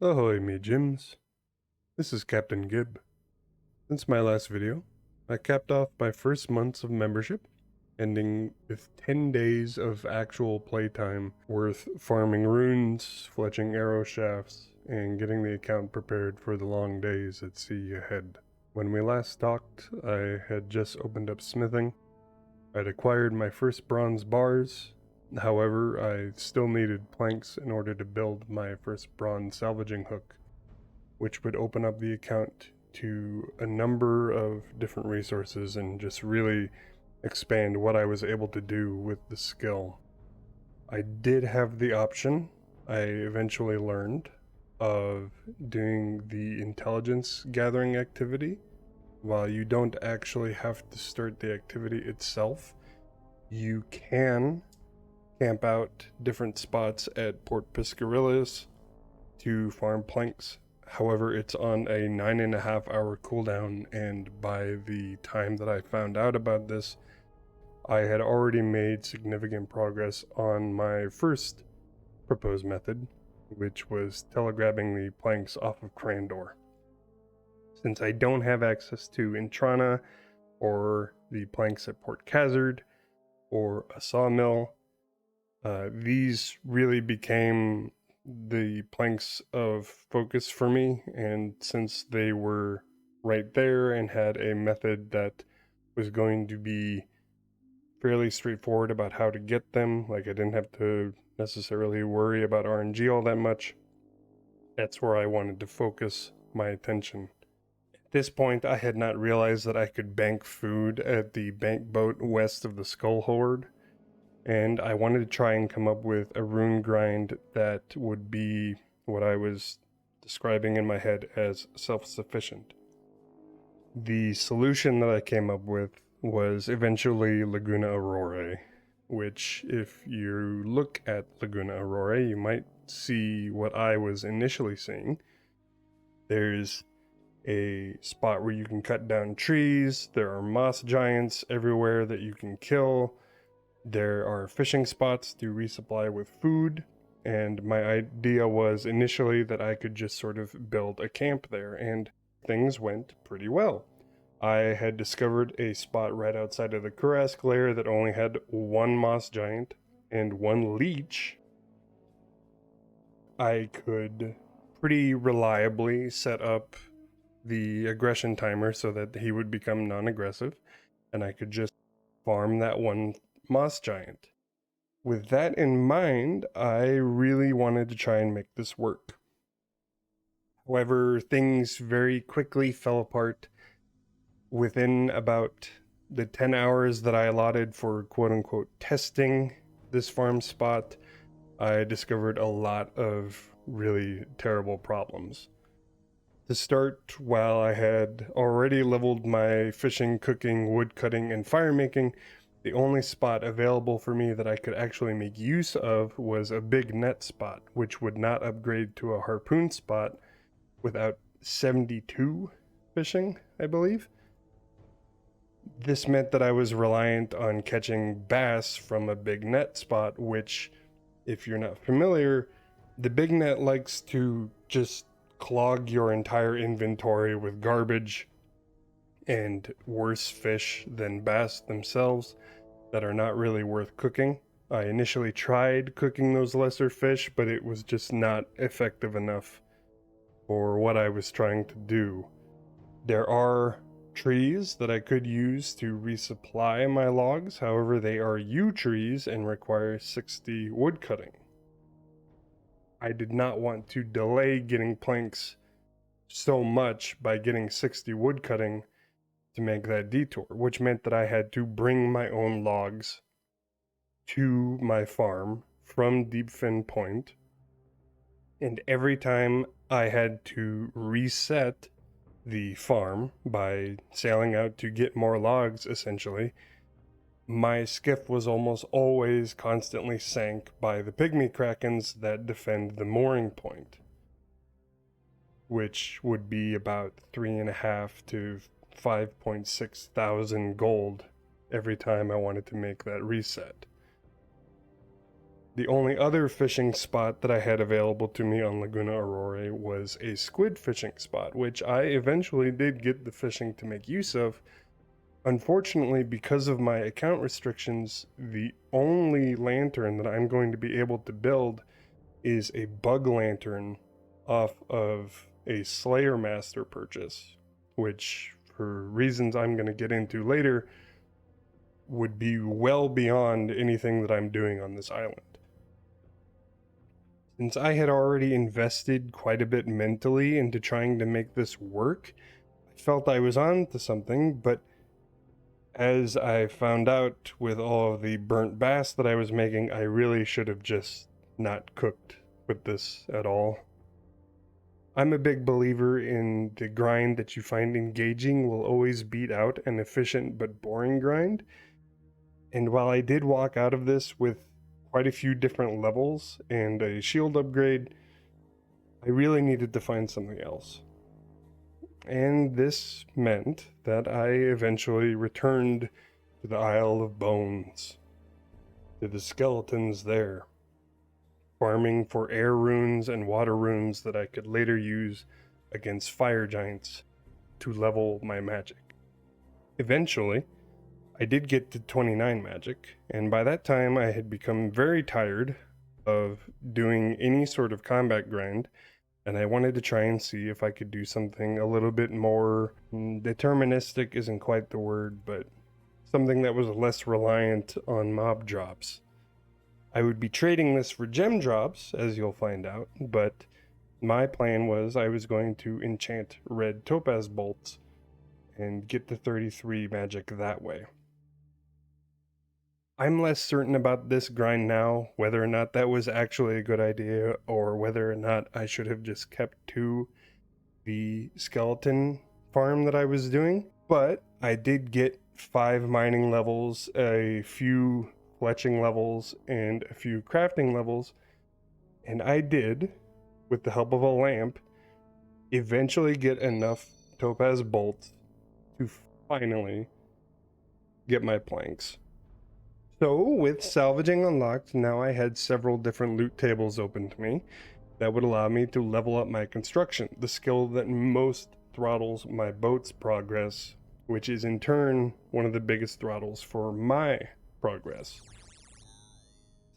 Ahoy, me Jims. This is Captain Gib. Since my last video, I capped off my first months of membership, ending with 10 days of actual playtime worth farming runes, fletching arrow shafts, and getting the account prepared for the long days at sea ahead. When we last talked, I had just opened up smithing. I'd acquired my first bronze bars. However, I still needed planks in order to build my first bronze salvaging hook, which would open up the account to a number of different resources and just really expand what I was able to do with the skill. I did have the option, I eventually learned, of doing the intelligence gathering activity. While you don't actually have to start the activity itself, you can camp out different spots at Port Piscarillas to farm planks. However, it's on a 9.5 hour cooldown, and by the time that I found out about this, I had already made significant progress on my first proposed method, which was telegrabbing the planks off of Crandor. Since I don't have access to Intrana or the planks at Port Khazard or a sawmill, these really became the planks of focus for me, and since they were right there and had a method that was going to be fairly straightforward about how to get them, like I didn't have to necessarily worry about RNG all that much, that's where I wanted to focus my attention. At this point, I had not realized that I could bank food at the bank boat west of the Skull Horde, and I wanted to try and come up with a rune grind that would be what I was describing in my head as self-sufficient. The solution that I came up with was eventually Laguna Aurorae, which, if you look at Laguna Aurorae, you might see what I was initially seeing. There's a spot where you can cut down trees, there are moss giants everywhere that you can kill, there are fishing spots to resupply with food, and my idea was initially that I could just sort of build a camp there, and things went pretty well. I had discovered a spot right outside of the Kurask lair that only had one moss giant and one leech. I could pretty reliably set up the aggression timer so that he would become non-aggressive, and I could just farm that one moss giant. With that in mind, I really wanted to try and make this work. However, things very quickly fell apart. Within about the 10 hours that I allotted for quote-unquote testing this farm spot, I discovered a lot of really terrible problems. To start, while I had already leveled my fishing, cooking, wood cutting, and fire making, the only spot available for me that I could actually make use of was a big net spot, which would not upgrade to a harpoon spot without 72 fishing, I believe. This meant that I was reliant on catching bass from a big net spot, which, if you're not familiar, the big net likes to just clog your entire inventory with garbage and worse fish than bass themselves that are not really worth cooking. I initially tried cooking those lesser fish, but it was just not effective enough for what I was trying to do. There are trees that I could use to resupply my logs, however, they are yew trees and require 60 wood cutting. I did not want to delay getting planks so much by getting 60 wood cutting to make that detour, which meant that I had to bring my own logs to my farm from Deepfin Point, and every time I had to reset the farm by sailing out to get more logs, essentially, my skiff was almost always constantly sank by the pygmy krakens that defend the mooring point, which would be about 3.5 to 5.6 thousand gold every time I wanted to make that reset. The only other fishing spot that I had available to me on Laguna Aurora was a squid fishing spot, which I eventually did get the fishing to make use of. Unfortunately, because of my account restrictions, the only lantern that I'm going to be able to build is a bug lantern off of a Slayer Master purchase, which, for reasons I'm going to get into later, would be well beyond anything that I'm doing on this island. Since I had already invested quite a bit mentally into trying to make this work, I felt I was on to something, but as I found out with all of the burnt bass that I was making, I really should have just not cooked with this at all. I'm a big believer in the grind that you find engaging will always beat out an efficient but boring grind. And while I did walk out of this with quite a few different levels and a shield upgrade, I really needed to find something else. And this meant that I eventually returned to the Isle of Bones, to the skeletons there, farming for air runes and water runes that I could later use against fire giants to level my magic. Eventually, I did get to 29 magic, and by that time I had become very tired of doing any sort of combat grind, and I wanted to try and see if I could do something a little bit more deterministic isn't quite the word, but something that was less reliant on mob drops. I would be trading this for gem drops, as you'll find out, but my plan was I was going to enchant red topaz bolts and get the 33 magic that way. I'm less certain about this grind now, whether or not that was actually a good idea, or whether or not I should have just kept to the skeleton farm that I was doing. But I did get 5 mining levels, a few fletching levels, and a few crafting levels, and I did, with the help of a lamp, eventually get enough topaz bolts to finally get my planks. So, with salvaging unlocked, now I had several different loot tables open to me that would allow me to level up my construction, the skill that most throttles my boat's progress, which is in turn one of the biggest throttles for my progress.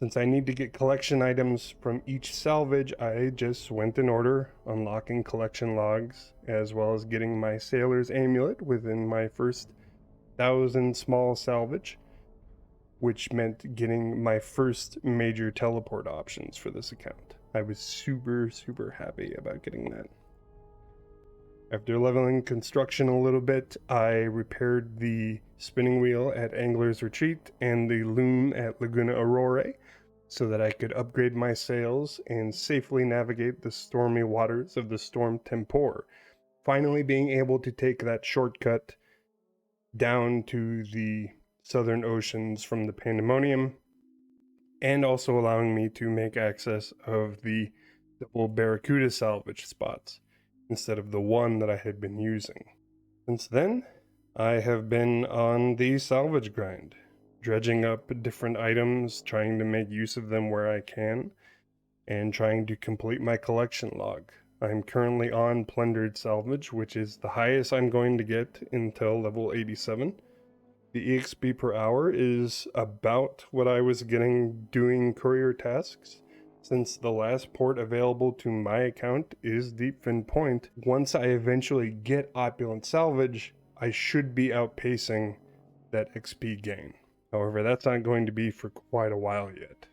Since I need to get collection items from each salvage, I just went in order, unlocking collection logs, as well as getting my sailor's amulet within my first 1,000 small salvage, which meant getting my first major teleport options for this account. I was super happy about getting that. After leveling construction a little bit, I repaired the spinning wheel at Angler's Retreat and the loom at Laguna Aurora so that I could upgrade my sails and safely navigate the stormy waters of the Storm Tempor, finally being able to take that shortcut down to the southern oceans from the Pandemonium, and also allowing me to make access of the double Barracuda salvage spots instead of the one that I had been using. Since then, I have been on the salvage grind, dredging up different items, trying to make use of them where I can, and trying to complete my collection log. I'm currently on plundered salvage, which is the highest I'm going to get until level 87. The EXP per hour is about what I was getting doing courier tasks. Since the last port available to my account is Deepfin Point, once I eventually get Opulent Salvage, I should be outpacing that XP gain. However, that's not going to be for quite a while yet.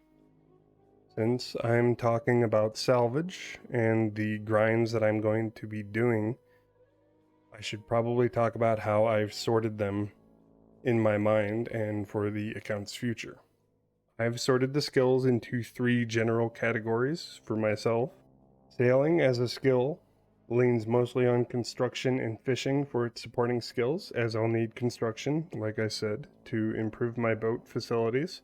Since I'm talking about salvage and the grinds that I'm going to be doing, I should probably talk about how I've sorted them in my mind and for the account's future. I've sorted the skills into 3 general categories for myself. Sailing as a skill leans mostly on construction and fishing for its supporting skills, as I'll need construction, like I said, to improve my boat facilities.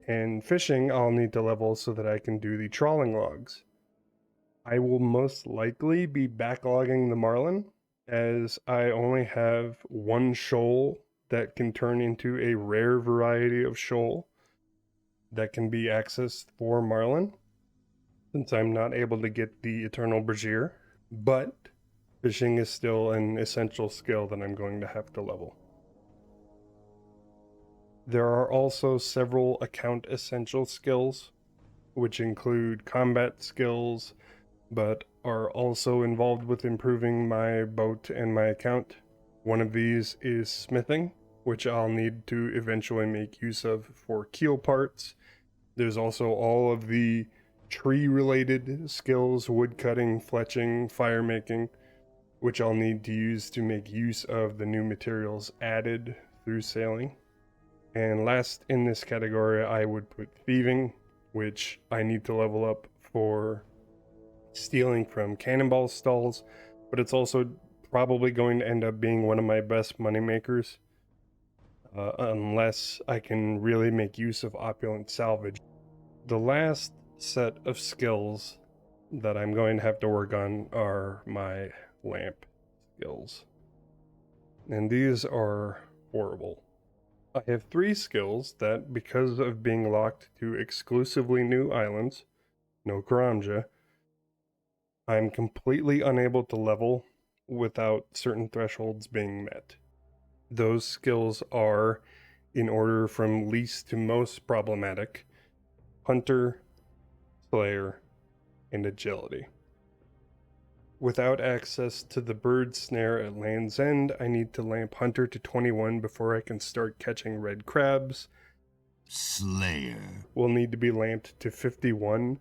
And fishing I'll need to level so that I can do the trawling logs. I will most likely be backlogging the marlin, as I only have 1 shoal that can turn into a rare variety of shoal, that can be accessed for marlin, since I'm not able to get the eternal brazier, but fishing is still an essential skill that I'm going to have to level. There are also several account essential skills, which include combat skills, but are also involved with improving my boat and my account. One of these is smithing, which I'll need to eventually make use of for keel parts. There's also all of the tree-related skills, wood cutting, fletching, fire making, which I'll need to use to make use of the new materials added through sailing. And last in this category, I would put thieving, which I need to level up for stealing from cannonball stalls, but it's also probably going to end up being one of my best moneymakers, unless I can really make use of opulent salvage. The last set of skills that I'm going to have to work on are my lamp skills, and these are horrible. I have 3 skills that, because of being locked to exclusively new islands, no Karamja, I'm completely unable to level without certain thresholds being met. Those skills are, in order from least to most problematic, Hunter, Slayer, and Agility. Without access to the bird snare at Land's End, I need to lamp Hunter to 21 before I can start catching red crabs. Slayer will need to be lamped to 51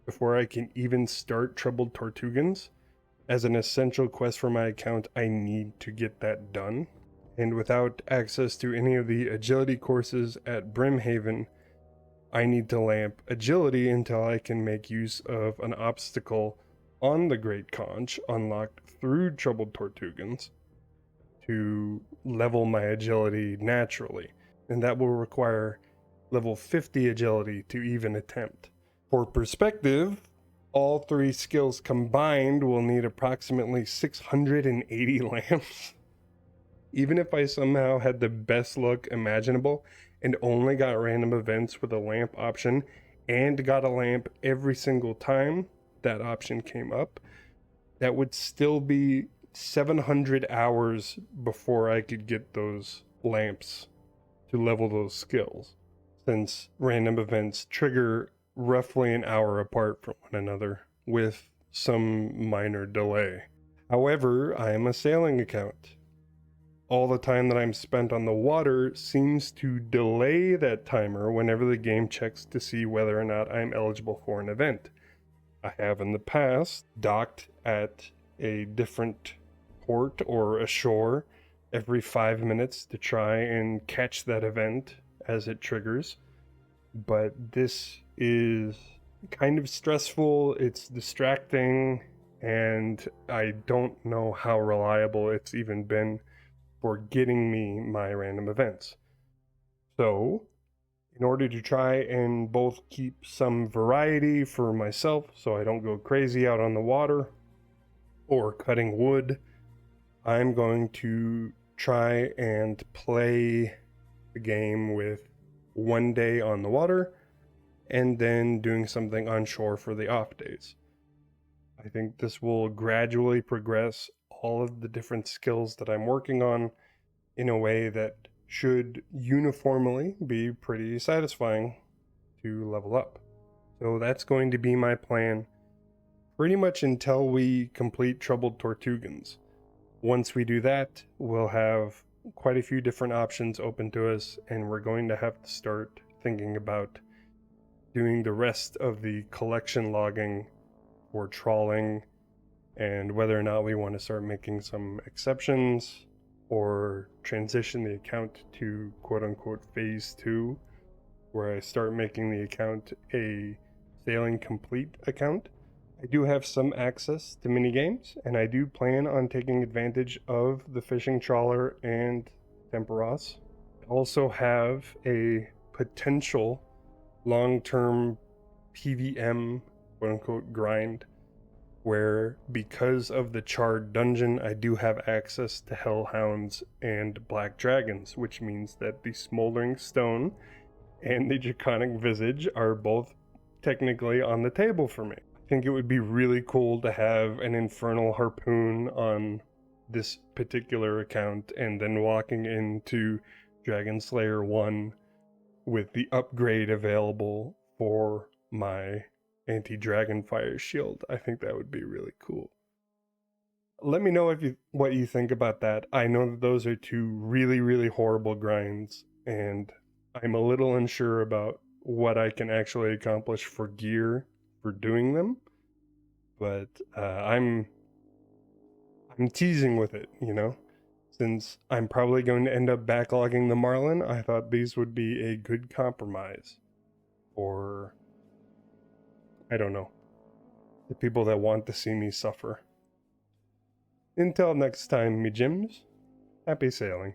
before I can even start Troubled Tortugans. As an essential quest for my account, I need to get that done. And without access to any of the agility courses at Brimhaven, I need to lamp Agility until I can make use of an obstacle on the Great Conch unlocked through Troubled Tortugans to level my agility naturally, and that will require level 50 agility to even attempt. For perspective, all 3 skills combined will need approximately 680 lamps. Even if I somehow had the best luck imaginable and only got random events with a lamp option and got a lamp every single time that option came up, that would still be 700 hours before I could get those lamps to level those skills, since random events trigger roughly an hour apart from one another with some minor delay. However, I am a sailing account. All the time that I'm spent on the water seems to delay that timer whenever the game checks to see whether or not I'm eligible for an event. I have in the past docked at a different port or ashore every 5 minutes to try and catch that event as it triggers, but this is kind of stressful, it's distracting, and I don't know how reliable it's even been for getting me my random events. So, in order to try and both keep some variety for myself so I don't go crazy out on the water or cutting wood, I'm going to try and play the game with 1 day on the water and then doing something on shore for the off days. I think this will gradually progress all of the different skills that I'm working on in a way that should uniformly be pretty satisfying to level up. So that's going to be my plan pretty much until we complete Troubled Tortugans. Once we do that, we'll have quite a few different options open to us, and we're going to have to start thinking about doing the rest of the collection logging for trawling, and whether or not we want to start making some exceptions or transition the account to quote-unquote phase 2, where I start making the account a sailing complete account. I do have some access to minigames, and I do plan on taking advantage of the fishing trawler and Temperos. I also have a potential long-term PVM quote-unquote grind, where because of the charred dungeon, I do have access to hellhounds and black dragons, which means that the smoldering stone and the Draconic Visage are both technically on the table for me. I think it would be really cool to have an Infernal Harpoon on this particular account, and then walking into Dragon Slayer 1 with the upgrade available for my anti-dragon fire shield. I think that would be really cool. Let me know what you think about that. I know that those are two really, really horrible grinds, and I'm a little unsure about what I can actually accomplish for gear for doing them, but I'm teasing with it, you know? Since I'm probably going to end up backlogging the Marlin, I thought these would be a good compromise for, I don't know, the people that want to see me suffer. Until next time, me Jims, happy sailing.